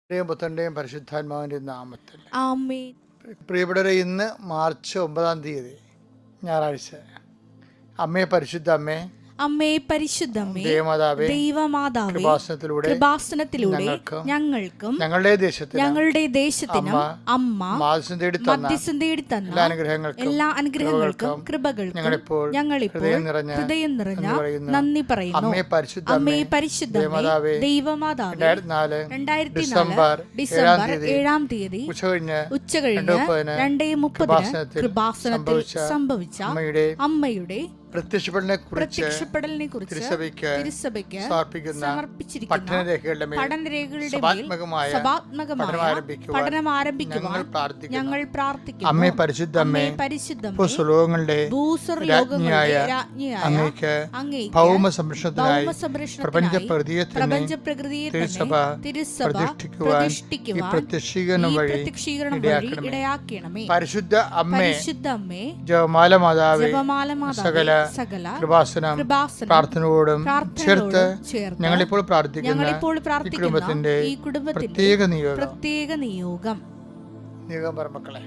പുത്രന്റെയും പരിശുദ്ധാത്മാവിന്റെ നാമത്തിൽ ആമേൻ. പ്രിയപ്പെട്ടവരെ, ഇന്ന് മാർച്ച് 9 ഞായറാഴ്ച. അമ്മേ, പരിശുദ്ധ അമ്മേ, അമ്മേ പരിശുദ്ധമ്മേ, ദേവമാതാവേ, ദൈവമാതാവേ, കൃപാസനത്തിലൂടെ ഞങ്ങൾക്കും ഞങ്ങളുടെ ദേശത്തിനും അമ്മ മധ്യസ്ഥം തേടി തന്ന എല്ലാ അനുഗ്രഹങ്ങൾക്കും കൃപകൾക്കും ഞങ്ങളിപ്പോൾ ഹൃദയം നിറഞ്ഞ നന്ദി പറയുന്നു. അമ്മേ പരിശുദ്ധമ്മേ, ദൈവമാതാവേ, 2004 ഡിസംബർ 7-ാം തീയതി ഉച്ചകഴിഞ്ഞ് 2:30 കൃപാസനത്തിൽ സംഭവിച്ച അമ്മയുടെ പ്രത്യക്ഷപ്പെടലിനെ കുറിച്ച് തിരുസഭയ്ക്ക് സമർപ്പിച്ചിരിക്കുന്ന പഠനരേഖകളുടെ പഠനം ആരംഭിക്കുവാൻ ഞങ്ങൾ പ്രാർത്ഥിക്കുന്നു. അമ്മേ പരിശുദ്ധമ്മേ, ഭൂസ്വലോകങ്ങളുടെ രാജ്ഞിയായ അങ്ങേക്ക് ഭൗമ സംരക്ഷണത്തിനായി പ്രപഞ്ച പ്രകൃതിയെ തിരുസഭ പ്രതിഷ്ഠിക്കുവാൻ ഈ പ്രത്യക്ഷീകരണം വഴി ഇടയാക്കണമേ. പരിശുദ്ധ അമ്മേ, ജപമാല മാതാവേ, സകല കൃപാസനം പ്രാർത്ഥനയോടും ചേർത്ത് ഞങ്ങളിപ്പോൾ പ്രാർത്ഥിക്കുന്ന ഈ കുടുംബത്തിന്റെ പ്രത്യേക നിയോഗം മക്കളെ.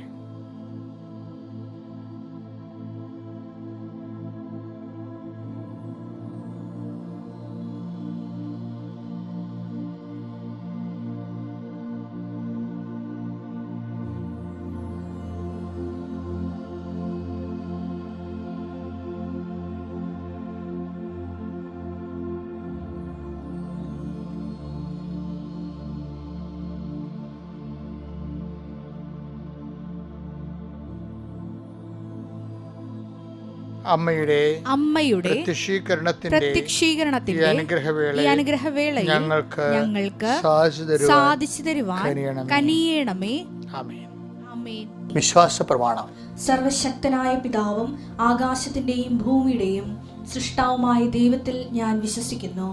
അമ്മയുടെ പ്രത്യക്ഷീകരണത്തിന്റെ അനുഗ്രഹവേളയിൽ ഞങ്ങൾക്ക് സാധിച്ചു തരുവാൻ കനിയണമേ. വിശ്വാസ പ്രമാണം. സർവശക്തനായ പിതാവും ആകാശത്തിന്റെയും ഭൂമിയുടെയും സൃഷ്ടാവുമായ ദൈവത്തിൽ ഞാൻ വിശ്വസിക്കുന്നു.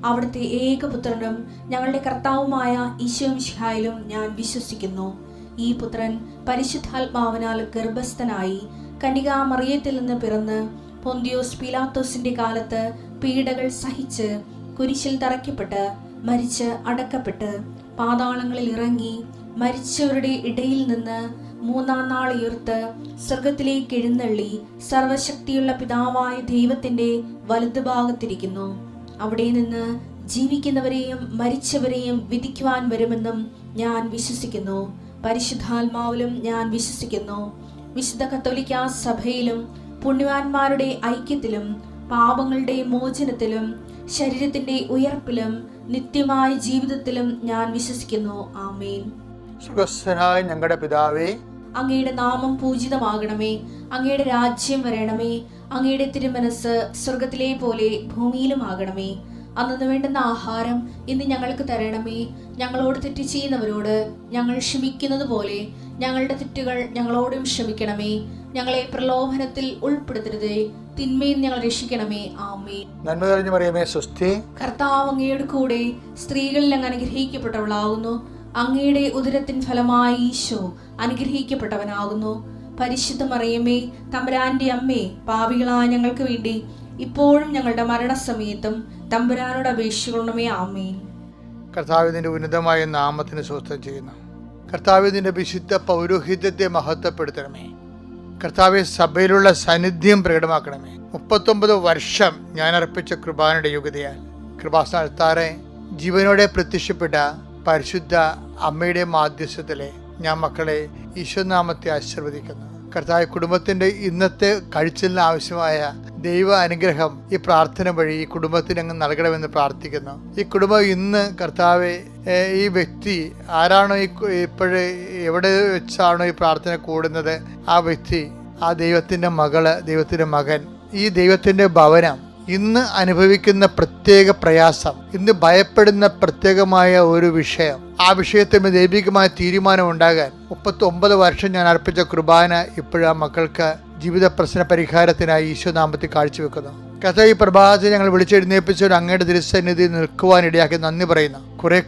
അവിടുത്തെ ഏകപുത്രനും ഞങ്ങളുടെ കർത്താവുമായ ഈശോ മിശിഹായിലും ഞാൻ വിശ്വസിക്കുന്നു. ഈ പുത്രൻ പരിശുദ്ധാത്മാവിനാൽ ഗർഭസ്ഥനായി കന്യകാമറിയത്തിൽ നിന്ന് പിറന്ന് പൊന്തിയോസ് പീലാത്തോസിന്റെ കാലത്ത് പീഡകൾ സഹിച്ച് കുരിശിൽ തറയ്ക്കപ്പെട്ട് മരിച്ച് അടക്കപ്പെട്ട് പാതാളങ്ങളിൽ ഇറങ്ങി മരിച്ചവരുടെ ഇടയിൽ നിന്ന് 3-ാം നാൾ ഉയർത്ത് സ്വർഗത്തിലേക്ക് എഴുന്നള്ളി സർവശക്തിയുള്ള പിതാവായ ദൈവത്തിന്റെ വലതുഭാഗത്തിരിക്കുന്നു. അവിടെ നിന്ന് ജീവിക്കുന്നവരെയും മരിച്ചവരെയും വിധിക്കുവാൻ വരുമെന്നും ഞാൻ വിശ്വസിക്കുന്നു. പരിശുദ്ധാത്മാവിലും ഞാൻ വിശ്വസിക്കുന്നു. വിശുദ്ധ കത്തോലിക്കാ സഭയിലും പുണ്യവാന്മാരുടെ ഐക്യത്തിലും പാപങ്ങളുടെ മോചനത്തിലും ശരീരത്തിന്റെ ഉയർപ്പിലും നിത്യമായ ജീവിതത്തിലും ഞാൻ വിശ്വസിക്കുന്നു. ആമേൻ. സ്വർഗ്ഗസ്ഥനായ ഞങ്ങളുടെ പിതാവേ, അങ്ങയുടെ നാമം പൂജിതമാകണമേ. അങ്ങയുടെ രാജ്യം വരണമേ. അങ്ങയുടെ തിരുമനസ് സ്വർഗത്തിലെ പോലെ ഭൂമിയിലും ആകണമേ. അന്നു വേണ്ടുന്ന ആഹാരം ഇന്ന് ഞങ്ങൾക്ക് തരണമേ. ഞങ്ങളോട് തെറ്റ് ചെയ്യുന്നവരോട് ഞങ്ങൾ ക്ഷമിക്കുന്നത് പോലെ ഞങ്ങളുടെ തെറ്റുകൾ ഞങ്ങളോടും ക്ഷമിക്കണമേ. ഞങ്ങളെ പ്രലോഭനത്തിൽ ഉൾപ്പെടുത്തരുതേ, തിന്മയിൽ ഞങ്ങൾ രക്ഷിക്കണമേ. ആമേൻ. നന്മ നിറഞ്ഞ മറിയമേ, സ്വസ്തി. കർത്താവ് അങ്ങയുടെ കൂടെ സ്ത്രീകളിൽ അങ്ങ് അനുഗ്രഹിക്കപ്പെട്ടവളാകുന്നു. അങ്ങയുടെ ഉദരത്തിൻ ഫലമായി ഈശോ അനുഗ്രഹിക്കപ്പെട്ടവനാകുന്നു. പരിശുദ്ധ മറിയമേ, തമ്പുരാന്റെ അമ്മേ, പാപികളായ ഞങ്ങൾക്ക് വേണ്ടി ഇപ്പോഴും ഞങ്ങളുടെ മരണസമയത്തും തമ്പുരാനോട് അപേക്ഷിക്കണമേ. ആമേൻ. കർത്താവിന്റെ ഉന്നതമായ നാമത്തിന് സ്വസ്ഥം ചെയ്യുന്നു. കർത്താവിന്റെ വിശുദ്ധ പൗരോഹിത്യത്തെ മഹത്വപ്പെടുത്തണമേ. കർത്താവെ, സഭയിലുള്ള സാന്നിധ്യം പ്രകടമാക്കണമേ. 39 വർഷം ഞാൻ അർപ്പിച്ച കൃപാനയുടെ യോഗ്യതയാൽ കൃപാസനത്താറെ ജീവനോടെ പ്രത്യക്ഷപ്പെട്ട പരിശുദ്ധ അമ്മയുടെ മാധ്യസ്ഥത്തിലെ ഞാൻ മക്കളെ ഈശ്വരനാമത്തെ ആശീർവദിക്കുന്നു. കർത്താവ്, കുടുംബത്തിന്റെ ഇന്നത്തെ കഴിച്ചിലിന് ആവശ്യമായ ദൈവ അനുഗ്രഹം ഈ പ്രാർത്ഥന വഴി ഈ കുടുംബത്തിന് അങ്ങ് നൽകണമെന്ന് പ്രാർത്ഥിക്കുന്നു. ഈ കുടുംബം ഇന്ന് കർത്താവെ, ഈ വ്യക്തി ആരാണോ ഇപ്പോഴ് എവിടെ വെച്ചാണോ ഈ പ്രാർത്ഥന കൂടുന്നത്, ആ വ്യക്തി, ആ ദൈവത്തിന്റെ മകള്, ദൈവത്തിന്റെ മകൻ, ഈ ദൈവത്തിന്റെ ഭവനം ഇന്ന് അനുഭവിക്കുന്ന പ്രത്യേക പ്രയാസം, ഇന്ന് ഭയപ്പെടുന്ന പ്രത്യേകമായ ഒരു വിഷയം, ആ വിഷയത്തിന് ദൈവികമായ തീരുമാനം ഉണ്ടാകാൻ 39 വർഷം ഞാൻ അർപ്പിച്ച കുർബാന ഇപ്പോഴും ആ മക്കൾക്ക് ജീവിത പ്രശ്ന പരിഹാരത്തിനായി ഈശോനാമത്തിൽ കാഴ്ചവെക്കുന്നു. കഥ ഈ പ്രഭാതത്തിൽ ഞങ്ങൾ വിളിച്ചെഴുന്നേൽപ്പിച്ചവർ അങ്ങയുടെ തിരുസന്നിധി നിൽക്കുവാൻ ഇടയാക്കി നന്ദി പറയുന്നു.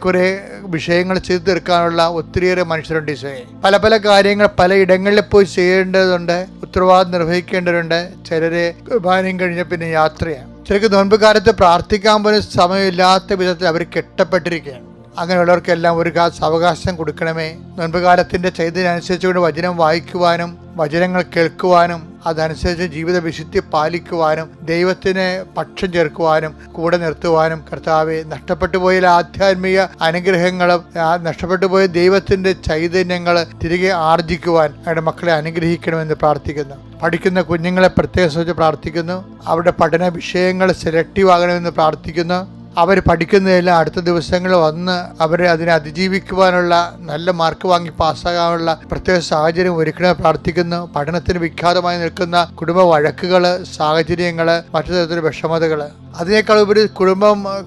കുറെ വിഷയങ്ങൾ ചെയ്തു തീർക്കാനുള്ള ഒത്തിരിയേറെ മനുഷ്യരുണ്ട് ഈശോയെ. പല കാര്യങ്ങൾ പല ഇടങ്ങളിൽ പോയി ചെയ്യേണ്ടതുണ്ട്, ഉത്തരവാദിത്വം നിർവഹിക്കേണ്ടതുണ്ട്. ചിലരെ കുർബാനയും കഴിഞ്ഞ പിന്നെ യാത്രയാണ്. ചിലർക്ക് നോൻപ് കാലത്ത് പ്രാർത്ഥിക്കാൻ പോലും സമയമില്ലാത്ത വിധത്തിൽ അവർ കെട്ടപ്പെട്ടിരിക്കുകയാണ്. അങ്ങനെയുള്ളവർക്കെല്ലാം ഒരു അവകാശം കൊടുക്കണമേ. നോൻപുകാലത്തിൻ്റെ ചൈതന്യം അനുസരിച്ചുകൊണ്ട് വചനം വായിക്കുവാനും വചനങ്ങൾ കേൾക്കുവാനും അതനുസരിച്ച് ജീവിത വിശുദ്ധി പാലിക്കുവാനും ദൈവത്തിന് പക്ഷം ചേർക്കുവാനും കൂടെ നിർത്തുവാനും കർത്താവെ, നഷ്ടപ്പെട്ടു പോയ ആധ്യാത്മിക അനുഗ്രഹങ്ങളും നഷ്ടപ്പെട്ടു പോയ ദൈവത്തിൻ്റെ ചൈതന്യങ്ങൾ തിരികെ ആർജിക്കുവാൻ അവരുടെ മക്കളെ അനുഗ്രഹിക്കണമെന്ന് പ്രാർത്ഥിക്കുന്നു. പഠിക്കുന്ന കുഞ്ഞുങ്ങളെ പ്രത്യേകം ശ്രദ്ധിച്ച് പ്രാർത്ഥിക്കുന്നു. അവരുടെ പഠന വിഷയങ്ങൾ സെലക്റ്റീവ് ആകണമെന്ന് പ്രാർത്ഥിക്കുന്നു. അവർ പഠിക്കുന്നതെല്ലാം അടുത്ത ദിവസങ്ങളിൽ വന്ന് അവരെ അതിനെ അതിജീവിക്കുവാനുള്ള നല്ല മാർക്ക് വാങ്ങി പാസ്സാകാനുള്ള പ്രത്യേക സാഹചര്യം ഒരുക്കണമെന്ന് പ്രാർത്ഥിക്കുന്നു. പഠനത്തിന് വിഖ്യാതമായി നിൽക്കുന്ന കുടുംബ വഴക്കുകൾ, സാഹചര്യങ്ങൾ, മറ്റു തരത്തിലുള്ള വിഷമതകൾ, അതിനേക്കാൾ ഉപരി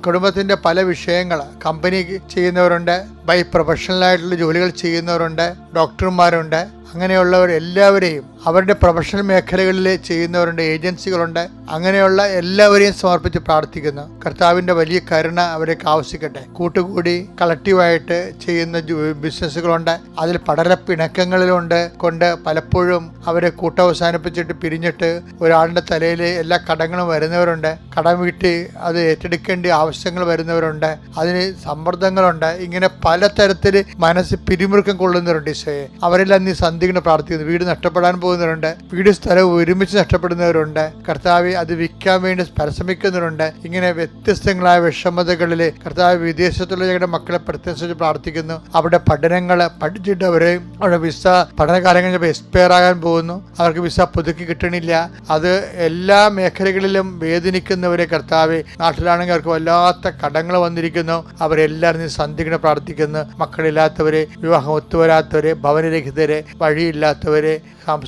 കുടുംബത്തിൻ്റെ പല വിഷയങ്ങൾ, കമ്പനി ചെയ്യുന്നവരുണ്ട്, ബൈ പ്രൊഫഷണലായിട്ടുള്ള ജോലികൾ ചെയ്യുന്നവരുണ്ട്, ഡോക്ടർമാരുണ്ട്, അങ്ങനെയുള്ളവർ എല്ലാവരെയും അവരുടെ പ്രൊഫഷണൽ മേഖലകളിൽ ചെയ്യുന്നവരുണ്ട്, ഏജൻസികളുണ്ട്, അങ്ങനെയുള്ള എല്ലാവരെയും സമർപ്പിച്ച് പ്രാർത്ഥിക്കുന്നു. കർത്താവിൻ്റെ വലിയ കരുണ അവരേക്ക് ആവശ്യിക്കട്ടെ. കൂട്ടുകൂടി കളക്റ്റീവായിട്ട് ചെയ്യുന്ന ബിസിനസ്സുകളുണ്ട്, അതിൽ പടരപ്പിണക്കങ്ങളിലുണ്ട് കൊണ്ട് പലപ്പോഴും അവരെ കൂട്ടവസാനിപ്പിച്ചിട്ട് പിരിഞ്ഞിട്ട് ഒരാളുടെ തലയിൽ എല്ലാ കടങ്ങളും വരുന്നവരുണ്ട്. കടം വീട്ടി അത് ഏറ്റെടുക്കേണ്ട ആവശ്യങ്ങൾ വരുന്നവരുണ്ട്, അതിന് സമ്മർദ്ദങ്ങളുണ്ട്. ഇങ്ങനെ പലതരത്തിൽ മനസ്സ് പിരിമുറുക്കം കൊള്ളുന്നവരുണ്ട്. ഈശോയെ, അവരെല്ലാം നീ സന്ധിക്കണം പ്രാർത്ഥിക്കുന്നു. വീട് നഷ്ടപ്പെടാൻ പോകുന്നവരുണ്ട്, വീട് സ്ഥലം ഒരുമിച്ച് നഷ്ടപ്പെടുന്നവരുണ്ട്. കർത്താവ് അത് വിൽക്കാൻ വേണ്ടി പരിശ്രമിക്കുന്നവരുണ്ട്. ഇങ്ങനെ വ്യത്യസ്തങ്ങളായ വിഷമതകളിൽ കർത്താവ് വിദേശത്തുള്ള ഞങ്ങളുടെ മക്കളെ പ്രത്യേകിച്ച് പ്രാർത്ഥിക്കുന്നു. അവരുടെ പഠനങ്ങൾ പഠിച്ചിട്ട് അവരുടെ വിസ പഠനകാലം കഴിഞ്ഞപ്പോൾ എക്സ്പയർ ആകാൻ പോകുന്നു. അവർക്ക് വിസ പുതുക്കി കിട്ടണില്ല. അത് എല്ലാ മേഖലകളിലും വേദനിക്കുന്നവരെ കർത്താവ്, നാട്ടിലാണെങ്കിൽ അവർക്ക് വല്ലാത്ത കടങ്ങൾ വന്നിരിക്കുന്നു. അവരെല്ലാവരും സന്ധിക്കണം പ്രാർത്ഥിക്കുന്നു. മക്കളില്ലാത്തവരെ, വിവാഹം ഒത്തുവരാത്തവരെ, ഭവനരഹിതരെ, വഴിയില്ലാത്തവരെ,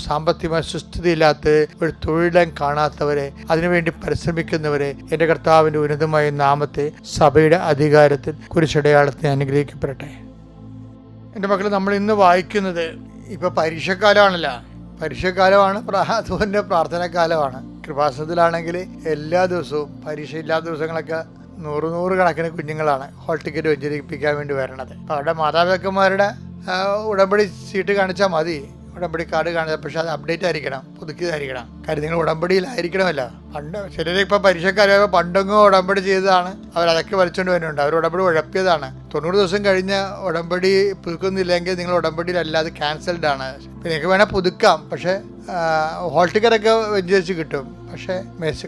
സാമ്പത്തികമായ സുസ്ഥിതിയില്ലാത്തവരെ, ഒരു തൊഴിലും കാണാത്തവരെ, അതിനുവേണ്ടി പരിശ്രമിക്കുന്നവരെ എൻ്റെ കർത്താവിൻ്റെ ഉന്നതമായ നാമത്തെ സഭയുടെ അധികാരത്തിൽ കുരിശടയാളത്തെ അനുഗ്രഹിക്കപ്പെടട്ടെ. എൻ്റെ മക്കൾ, നമ്മൾ ഇന്ന് വായിക്കുന്നത് ഇപ്പോൾ പരീക്ഷക്കാലമാണല്ലോ. പരീക്ഷക്കാലമാണ്, അതുപോലെ പ്രാർത്ഥനാക്കാലമാണ്. കൃപാസനത്തിലാണെങ്കിൽ എല്ലാ ദിവസവും പരീക്ഷയില്ലാത്ത ദിവസങ്ങളൊക്കെ നൂറ് കണക്കിന് കുഞ്ഞുങ്ങളാണ് ഹോൾ ടിക്കറ്റ് വെഞ്ചരിപ്പിക്കാൻ വേണ്ടി വരണത്. അപ്പോൾ അവരുടെ മാതാപിതാക്കന്മാരുടെ ഉടമ്പടി സീറ്റ് കാണിച്ചാൽ മതി, ഉടമ്പടി കാർഡ് കാണിച്ചാൽ. പക്ഷെ അത് അപ്ഡേറ്റ് ആയിരിക്കണം, പുതുക്കിയതായിരിക്കണം. കാര്യം നിങ്ങൾ ഉടമ്പടിയിലായിരിക്കണമല്ലോ. പണ്ട് ചിലർ ഇപ്പോൾ പരീക്ഷക്കാരായപ്പോൾ പണ്ടെങ്ങോ ഉടമ്പടി ചെയ്തതാണ്, അവരതൊക്കെ വലിച്ചുകൊണ്ട് വരുന്നുണ്ട്. അവർ ഉടമ്പടി ഉഴപ്പിയതാണ്. 90 ദിവസം കഴിഞ്ഞ് ഉടമ്പടി പുതുക്കുന്നില്ലെങ്കിൽ നിങ്ങൾ ഉടമ്പടിയിലല്ലാതെ ക്യാൻസൽഡ് ആണ്. നിങ്ങൾക്ക് വേണേൽ പുതുക്കാം, പക്ഷേ ഹോൾ ടിക്കറ്റൊക്കെ വെഞ്ചരിച്ച് കിട്ടും. പക്ഷേ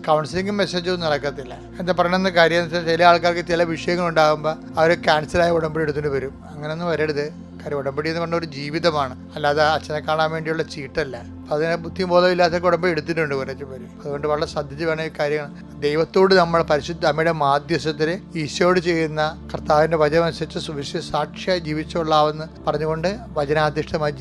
കൗൺസിലിങ്ങും മെസ്സേജൊന്നും നടക്കത്തില്ല. എന്താ പറയണമെന്ന് കാര്യം എന്ന് വെച്ചാൽ, ചില ആൾക്കാർക്ക് ചില വിഷയങ്ങളുണ്ടാകുമ്പോൾ അവർ ക്യാൻസലായ ഉടമ്പടി എടുത്തിട്ട് വരും. അങ്ങനെയൊന്നും വരരുത്. കാര്യം ഉടമ്പടി എന്ന് പറഞ്ഞ ഒരു ജീവിതമാണ്, അല്ലാതെ അച്ഛനെ കാണാൻ വേണ്ടിയുള്ള ചീട്ടല്ല. അതിനെ ബുദ്ധിബോധം ഇല്ലാത്ത ഉടമ്പടി എടുത്തിട്ടുണ്ട് കുറച്ച് പേര്. അതുകൊണ്ട് വളരെ ശ്രദ്ധിച്ച് വേണം ഈ കാര്യങ്ങൾ. ദൈവത്തോട് നമ്മൾ പരിശുദ്ധ അമ്മയുടെ മാധ്യസ്ഥത്തിൽ ഈശോയോട് ചെയ്യുന്ന കർത്താവിൻ്റെ വചനമനുസരിച്ച് സുവിശേഷ സാക്ഷിയായി ജീവിച്ചുകൊള്ളാമെന്ന് പറഞ്ഞുകൊണ്ട് വചനാധിഷ്ഠമായി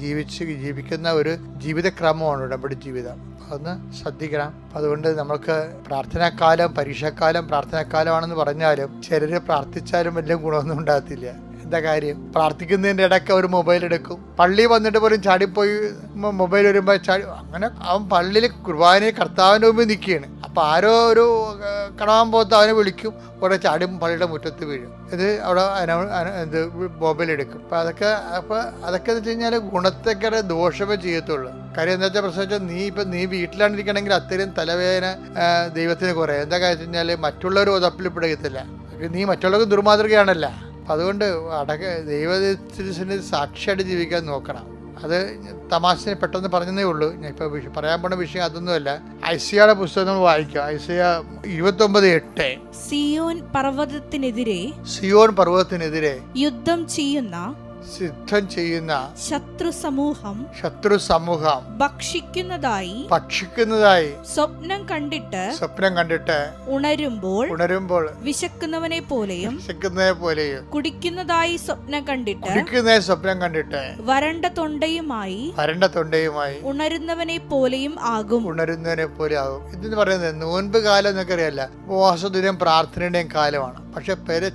ജീവിക്കുന്ന ഒരു ജീവിതക്രമമാണ് ഉടമ്പടി ജീവിതം. അതൊന്ന് ശ്രദ്ധിക്കണം. അതുകൊണ്ട് നമ്മൾക്ക് പ്രാർത്ഥനാക്കാലം, പരീക്ഷാക്കാലം പ്രാർത്ഥനാക്കാലമാണെന്ന് പറഞ്ഞാലും ചിലർ പ്രാർത്ഥിച്ചാലും വലിയ ഗുണമൊന്നും ഉണ്ടാകത്തില്ല. എന്താ കാര്യം? പ്രാർത്ഥിക്കുന്നതിൻ്റെ ഇടയ്ക്ക് അവർ മൊബൈൽ എടുക്കും. പള്ളി വന്നിട്ട് പോലും ചാടിപ്പോയി മൊബൈൽ വരുമ്പോൾ അങ്ങനെ അവൻ പള്ളിയിൽ കുർബാനയിൽ കർത്താവിൻ്റെ മുമ്പിൽ നിൽക്കുകയാണ്. അപ്പോൾ ആരോ ഒരു കാണാൻ പോകത്ത് അവനെ വിളിക്കും, കുറേ ചാടി പള്ളിയുടെ മുറ്റത്ത് വീഴും. ഇത് അവിടെ മൊബൈൽ എടുക്കും. അപ്പോൾ അതൊക്കെ എന്ന് വെച്ച് കഴിഞ്ഞാൽ ഗുണത്തെക്കാരെ ദോഷമേ ചെയ്യത്തുള്ളൂ. കാര്യം എന്താ വെച്ചാൽ പ്രശ്നം, നീ വീട്ടിലാണിരിക്കണമെങ്കിൽ അത്രയും തലവേദന ദൈവത്തിന് കുറേ. എന്താ കാര്യം വെച്ച് കഴിഞ്ഞാൽ മറ്റുള്ളവർ ഉതപ്പിൽപ്പെടുകത്തില്ല. നീ മറ്റുള്ളവർക്ക് ദുർമാതൃകയാണല്ല. അപ്പം അതുകൊണ്ട് ദൈവത്തിന് സാക്ഷിയായിട്ട് ജീവിക്കാൻ നോക്കണം. അത് തമാശനെ പെട്ടെന്ന് പറഞ്ഞതേ ഉള്ളൂ. ഞാൻ ഇപ്പോൾ പറയാൻ പോണ വിഷയം അതൊന്നുമല്ല. ഐസയുടെ പുസ്തകം നമ്മൾ വായിക്കാം. ഐസയ 29:8. സിയോൻ പർവ്വതത്തിനെതിരെ യുദ്ധം ചെയ്യുന്ന ശത്രു സമൂഹം ഭക്ഷിക്കുന്നതായി സ്വപ്നം കണ്ടിട്ട് ഉണരുമ്പോൾ വിശക്കുന്നവനെ പോലെയും കുടിക്കുന്നതായി സ്വപ്നം കണ്ടിട്ട് വരണ്ട തൊണ്ടയുമായി ഉണരുന്നവനെ പോലെയും ആകും. ഇതെന്ന് പറയുന്നത് നോൻപ് കാലം എന്നൊക്കെ അറിയാല്ല, ഉപവാസത്തിന്റെയും പ്രാർത്ഥനയുടെയും കാലമാണ്. പക്ഷെ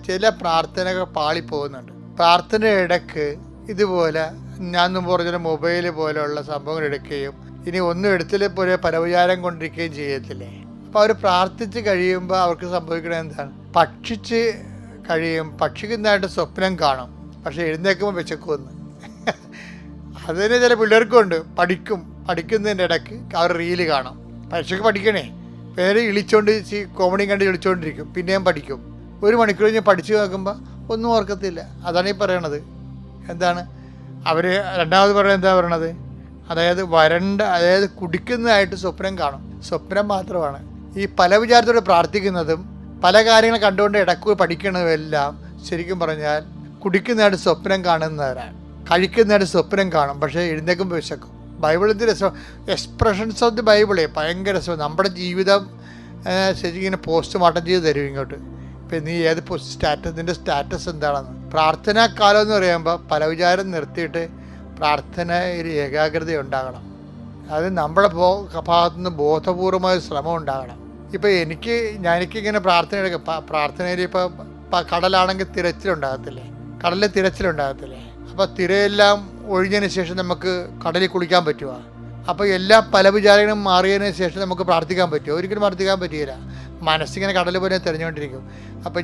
ചില പ്രാർത്ഥനകൾ പാളിപ്പോകുന്നുണ്ട്. പ്രാർത്ഥനയുടെ ഇടയ്ക്ക് ഇതുപോലെ ഞാൻ മുമ്പ് പറഞ്ഞ മൊബൈൽ പോലെയുള്ള സംഭവങ്ങൾ എടുക്കുകയും ഇനി ഒന്നും എടുത്തില്ലേ പോലെ പരവിചാരം കൊണ്ടിരിക്കുകയും ചെയ്യത്തില്ലേ. അപ്പോൾ അവർ പ്രാർത്ഥിച്ച് കഴിയുമ്പോൾ അവർക്ക് സംഭവിക്കുന്നത് എന്താണ്? ഭക്ഷിക്കുന്നതായിട്ട് സ്വപ്നം കാണും, പക്ഷെ എഴുന്നേൽക്കുമ്പോൾ വിശക്കുമെന്ന്. അതിന് ചില പിള്ളേർക്കുണ്ട്. പഠിക്കുന്നതിൻ്റെ ഇടയ്ക്ക് അവർ റീല് കാണും. പരീക്ഷയ്ക്ക് പഠിക്കണേ, പേര് കോമഡി കണ്ട് ഇളിച്ചുകൊണ്ടിരിക്കും, പിന്നെയും പഠിക്കും. 1 മണിക്കൂർ കഴിഞ്ഞ് പഠിച്ചു നോക്കുമ്പോൾ ഒന്നും ഓർക്കത്തില്ല. അതാണ് ഈ പറയണത്. എന്താണ് അവർ രണ്ടാമത് പറയുന്നത്? എന്താ പറയണത്? അതായത് കുടിക്കുന്നതായിട്ട് സ്വപ്നം കാണും. സ്വപ്നം മാത്രമാണ്. ഈ പല വിചാരത്തോടെ പ്രാർത്ഥിക്കുന്നതും പല കാര്യങ്ങൾ കണ്ടുകൊണ്ട് ഇടയ്ക്ക് പഠിക്കുന്നതുമെല്ലാം ശരിക്കും പറഞ്ഞാൽ കുടിക്കുന്നതായിട്ട് സ്വപ്നം കാണുന്നവരാണ്. കഴിക്കുന്നതായിട്ട് സ്വപ്നം കാണും, പക്ഷേ എഴുന്നേക്കുമ്പോൾ വിശക്കും. ബൈബിളിൻ്റെ രസം, എക്സ്പ്രഷൻസ് ഓഫ് ദി ബൈബിളേ ഭയങ്കര രസം. നമ്മുടെ ജീവിതം ശരിക്കും ഇങ്ങനെ പോസ്റ്റ്മോർട്ടം ചെയ്ത് തരും ഇങ്ങോട്ട്. ഇപ്പം നീ ഏത് നിൻ്റെ സ്റ്റാറ്റസ് എന്താണെന്ന്. പ്രാർത്ഥനാ കാലം എന്ന് പറയുമ്പോൾ പല വിചാരം നിർത്തിയിട്ട് പ്രാർത്ഥനയിൽ ഏകാഗ്രത ഉണ്ടാകണം. അത് നമ്മുടെ ഭാഗത്തുനിന്ന് ബോധപൂർവമായ ശ്രമം ഉണ്ടാകണം. ഇപ്പോൾ എനിക്കിങ്ങനെ പ്രാർത്ഥനയിൽ ഇപ്പോൾ കടലാണെങ്കിൽ തിരച്ചിലുണ്ടാകത്തില്ലേ? കടലിൽ തിരച്ചിലുണ്ടാകത്തില്ലേ? അപ്പോൾ തിരയെല്ലാം ഒഴിഞ്ഞതിന് ശേഷം നമുക്ക് കടലിൽ കുളിക്കാൻ പറ്റുമോ? അപ്പോൾ എല്ലാ പല വിചാരങ്ങളും മാറിയതിന് ശേഷം നമുക്ക് പ്രാർത്ഥിക്കാൻ പറ്റുമോ? ഒരിക്കലും പ്രാർത്ഥിക്കാൻ പറ്റുകയില്ല. മനസ്സിങ്ങനെ കടൽ പോലെ തെരഞ്ഞുകൊണ്ടിരിക്കും. അപ്പം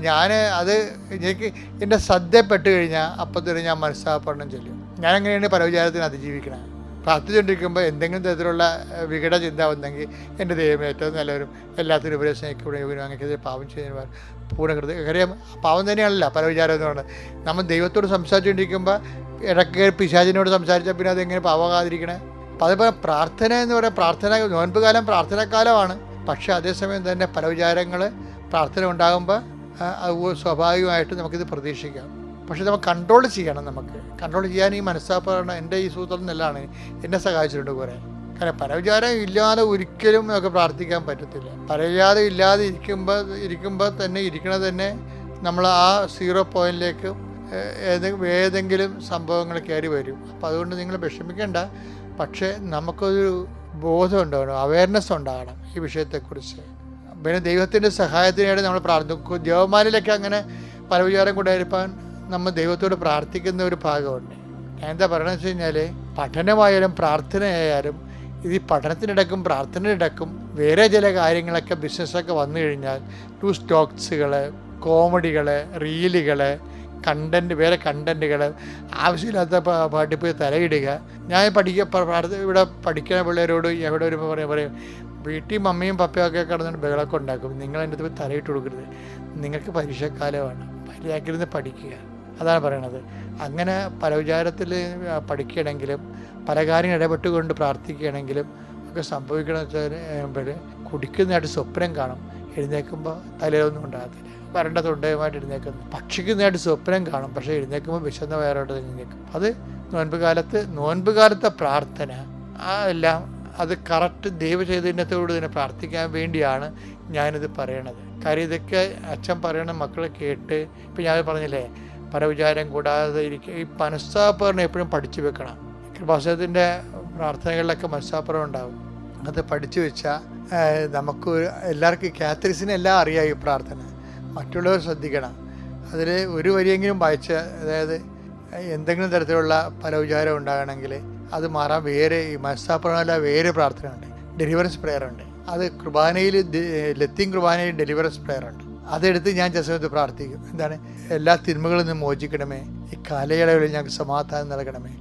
എനിക്ക് എൻ്റെ ശ്രദ്ധപ്പെട്ട് കഴിഞ്ഞാൽ അപ്പം തന്നെ ഞാൻ മനസ്സാപഠനം ചൊല്ലും. ഞാനെങ്ങനെയാണ് പല വിചാരത്തിന് അതിജീവിക്കണം? പ്രാർത്ഥിച്ചുകൊണ്ടിരിക്കുമ്പോൾ എന്തെങ്കിലും തരത്തിലുള്ള വികട ചിന്ത വന്നെങ്കിൽ എൻ്റെ ദൈവം ഏറ്റവും നല്ലവരും എല്ലാത്തിനും ഉപരി സ്നേഹിക്കപ്പെടും അങ്ങനെ പാവം ചെയ്യുന്നവർ പൂർണ്ണകൃത്യം. കാര്യം പാവം തന്നെയാണല്ലോ പല വിചാരം എന്ന് പറയുന്നത്. നമ്മൾ ദൈവത്തോട് സംസാരിച്ചുകൊണ്ടിരിക്കുമ്പോൾ ഇടയ്ക്ക് പിശാചിനോട് സംസാരിച്ചാൽ പിന്നെ അതെങ്ങനെ പാവമാകാതിരിക്കണേ? അപ്പം അതേപോലെ പ്രാർത്ഥന എന്ന് പറയുന്നത് നോൻപ് കാലം പ്രാർത്ഥനാക്കാലമാണ്. പക്ഷേ അതേസമയം തന്നെ പല വിചാരങ്ങൾ പ്രാർത്ഥന ഉണ്ടാകുമ്പോൾ സ്വാഭാവികമായിട്ട് നമുക്കിത് പ്രതീക്ഷിക്കാം. പക്ഷെ നമ്മൾ കൺട്രോൾ ചെയ്യണം. നമുക്ക് കൺട്രോൾ ചെയ്യാൻ ഈ മനസ്സാപ്പറണം എൻ്റെ ഈ സൂത്രം നല്ലതാണ്, എന്നെ സഹായിച്ചിട്ടുണ്ട് കുറേ. കാരണം പല വിചാരം ഇല്ലാതെ ഒരിക്കലും നമുക്ക് പ്രാർത്ഥിക്കാൻ പറ്റത്തില്ല. പല വിചാരം ഇല്ലാതെ ഇരിക്കുമ്പോൾ തന്നെ ഇരിക്കണത് തന്നെ നമ്മൾ ആ 0 പോയിന്റിലേക്ക് ഏതെങ്കിലും സംഭവങ്ങൾ കയറി വരും. അപ്പോൾ അതുകൊണ്ട് നിങ്ങൾ വിഷമിക്കേണ്ട. പക്ഷേ നമുക്കൊരു ബോധം ഉണ്ടാകണം, അവയർനെസ് ഉണ്ടാകണം ഈ വിഷയത്തെക്കുറിച്ച്. പിന്നെ ദൈവത്തിൻ്റെ സഹായത്തിനായിട്ട് നമ്മൾ പ്രാർത്ഥിക്കും. ജവമാനിലൊക്കെ അങ്ങനെ പല വിചാരം കൊണ്ടായിരിക്കാൻ നമ്മൾ ദൈവത്തോട് പ്രാർത്ഥിക്കുന്ന ഒരു ഭാഗമുണ്ട്. ഞാൻ എന്താ പറയണമെന്ന് വെച്ച് കഴിഞ്ഞാൽ, പഠനമായാലും പ്രാർത്ഥനയായാലും ഇത് ഈ പഠനത്തിനിടക്കും പ്രാർത്ഥനയിടക്കും വേറെ ചില കാര്യങ്ങളൊക്കെ ബിസിനസ്സൊക്കെ വന്നു കഴിഞ്ഞാൽ സ്റ്റോക്സുകൾ, കോമഡികൾ, റീലുകൾ, വേറെ കണ്ടൻറ്റുകൾ, ആവശ്യമില്ലാത്ത പാട്ടിൽ പോയി തലയിടുക. ഞാൻ ഇവിടെ പഠിക്കുന്ന പിള്ളേരോട് എവിടെ വരുമ്പോൾ പറയും വീട്ടിൽ മമ്മിയും പപ്പയൊക്കെ കിടന്നിട്ട് ബഹളമൊക്കെ ഉണ്ടാക്കും. നിങ്ങൾ എൻ്റെ അടുത്ത് പോയി തലയിട്ട് കൊടുക്കരുത്, നിങ്ങൾക്ക് പരീക്ഷക്കാലമാണ്, മര്യാദക്കിരുന്ന് പഠിക്കുക. അതാണ് പറയണത്. അങ്ങനെ പല വിചാരത്തിൽ പഠിക്കുകയാണെങ്കിലും പല കാര്യങ്ങൾ ഇടപെട്ടുകൊണ്ട് പ്രാർത്ഥിക്കുകയാണെങ്കിലും ഒക്കെ സംഭവിക്കണമെന്ന് വെച്ചാൽ കുടിക്കുന്നതായിട്ട് സ്വപ്നം കാണും. എഴുന്നേൽക്കുമ്പോൾ തലയിലൊന്നും ഉണ്ടാകത്തില്ല. വരണ്ട തൊണ്ടയുമായിട്ട് എഴുന്നേക്കുന്നു. പക്ഷിക്കുന്നതായിട്ട് സ്വപ്നം കാണും, പക്ഷേ എഴുന്നേൽക്കുമ്പോൾ വിശന്ന വയറോട്ട് എഴുന്നേൽക്കും. അത് നോൻപ് കാലത്തെ പ്രാർത്ഥന എല്ലാം അത് കറക്റ്റ് ദൈവചൈതന്യത്തോട് തന്നെ പ്രാർത്ഥിക്കാൻ വേണ്ടിയാണ് ഞാനിത് പറയണത്. കാര്യം ഇതൊക്കെ അച്ഛൻ പറയണ മക്കൾ കേട്ട്, ഇപ്പം ഞാൻ പറഞ്ഞില്ലേ പല വിചാരം കൂടാതെ ഇരിക്കുക. ഈ മനസ്സാപ്പറിനെ എപ്പോഴും പഠിച്ചു വെക്കണം. കൃപാസനത്തിൻ്റെ പ്രാർത്ഥനകളിലൊക്കെ മനസ്സാപ്പുറം ഉണ്ടാവും. അത് പഠിച്ചു വെച്ചാൽ നമുക്ക് എല്ലാവർക്കും കാത്തലിക്സിന് എല്ലാം അറിയാം ഈ പ്രാർത്ഥന. മറ്റുള്ളവർ ശ്രദ്ധിക്കണം. അതിൽ ഒരു വരിയെങ്കിലും വായിച്ച, അതായത് എന്തെങ്കിലും തരത്തിലുള്ള പല വിചാരം ഉണ്ടാകണമെങ്കിൽ അത് മാറാൻ വേറെ ഈ മനസ്സാപ്പുറമല്ല വേറെ പ്രാർത്ഥനയുണ്ട്. ഡെലിവറൻസ് പ്രെയർ ഉണ്ട്. അത് ലത്തീൻ കുർബാനയിൽ ഡെലിവറൻസ് പ്രെയർ ഉണ്ട്. അതെടുത്ത് ഞാൻ ചില പ്രാർത്ഥിക്കും. എന്താണ്? എല്ലാ തിന്മകളിൽ നിന്നും മോചിക്കണമേ, ഈ കാലയളവിൽ ഞങ്ങൾക്ക് സമാധാനം നൽകണമേ,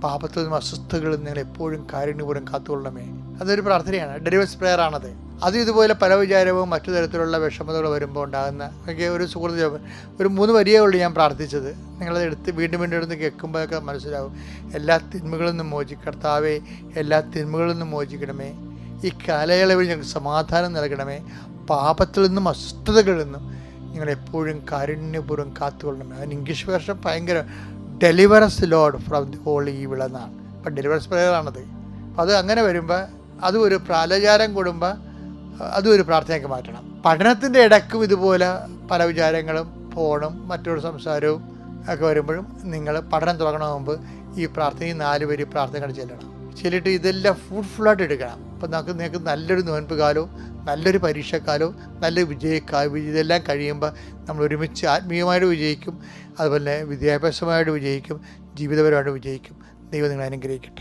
പാപത്തിൽ നിന്നും അസ്വസ്ഥകളിൽ നിങ്ങൾ എപ്പോഴും കാരുണ്യപൂർവ്വം കാത്തുകൊള്ളണമേ. അതൊരു പ്രാർത്ഥനയാണ്, ഡെലിവറൻസ് പ്രെയർ ആണത്. അത് ഇതുപോലെ പല വിചാരവും മറ്റു തരത്തിലുള്ള വിഷമതകൾ വരുമ്പോൾ ഉണ്ടാകുന്ന ഒരു സുഹൃത്ത് ഒരു 3 വരിയേ ഉള്ളൂ ഞാൻ പ്രാർത്ഥിച്ചത്. നിങ്ങളത് എടുത്ത് വീണ്ടും എടുത്ത് കേൾക്കുമ്പോഴൊക്കെ മനസ്സിലാവും. എല്ലാ തിന്മകളിൽ നിന്നും കർത്താവേ, എല്ലാ തിന്മകളിൽ നിന്നും മോചിക്കണമേ, ഈ കാലയളവിൽ ഞങ്ങൾക്ക് സമാധാനം നൽകണമേ, പാപത്തിൽ നിന്നും അസ്വസ്ഥതകളിൽ നിന്നും നിങ്ങളെപ്പോഴും കാരുണ്യപൂർവ്വം കാത്തുകൊള്ളണമേ. അതിന് ഇംഗ്ലീഷ് വേർഷൻ ഭയങ്കര deliverance lord from the holy evil എന്നാണ്. അപ്പം ഡെലിവറൻസ് പ്രെയറാണത്. അപ്പം അത് അങ്ങനെ വരുമ്പോൾ അതും ഒരു പ്രാലചാരം കൂടുമ്പോൾ അതും ഒരു പ്രാർത്ഥനയ്ക്ക് മാറ്റണം. പഠനത്തിൻ്റെ ഇടയ്ക്കും ഇതുപോലെ പല വിചാരങ്ങളും ഫോണും മറ്റൊരു സംസാരവും ഒക്കെ വരുമ്പോഴും നിങ്ങൾ പഠനം തുടങ്ങണ മുമ്പ് ഈ പ്രാർത്ഥനയും 4 വരി പ്രാർത്ഥനകൾ ചെല്ലണം. ചെല്ലിട്ട് ഇതെല്ലാം ഫ്രൂട്ട്ഫുള്ളായിട്ട് എടുക്കണം. അപ്പം നിങ്ങൾക്ക് നല്ലൊരു നോൻപ് കാലവും നല്ലൊരു പരീക്ഷക്കാലവും നല്ലൊരു വിജയക്കാലവും ഇതെല്ലാം കഴിയുമ്പോൾ നമ്മൾ ഒരുമിച്ച് ആത്മീയമായിട്ട് വിജയിക്കും. അതുപോലെ വിദ്യാഭ്യാസമായിട്ട് വിജയിക്കും, ജീവിതപരമായിട്ട് വിജയിക്കും. ദൈവം നിങ്ങളെ അനുഗ്രഹിക്കട്ടെ.